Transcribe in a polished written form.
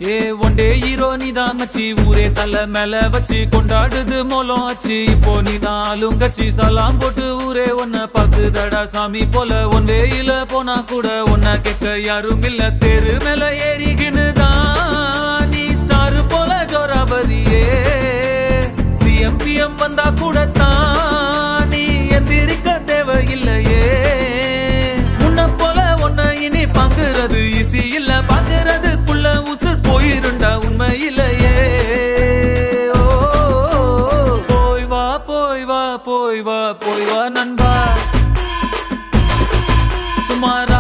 ஏ one day hero நீதான் மச்சி ஊரே தலை மேல வச்சு கொண்டாடுது மோலம் ஆச்சு இப்போ நீதான் ஆளுங்கச்சி சலாம் போட்டு ஊரே ஒன்ன பாக்குதடா சாமி போல ஒன் வேயில போனா கூட ஒன்ன கேட்க யாரும் இல்ல தெரு மேல ஏறிக்கினுதான் நீ ஸ்டார் போல ஜோராபரியே சிஎம்பிஎம் வந்தா கூட தான் நீ எந்திரிக்க தேவையில்லையே முன்ன போல ஒன்ன இனி பாக்குறது ஈஸி இல்ல பாக்குறதுக்குள்ள உசுர் போயிருண்டா உண்மையிலேயே போய் வா போய் வா போய் வா போய் வா நண்பா சுமார்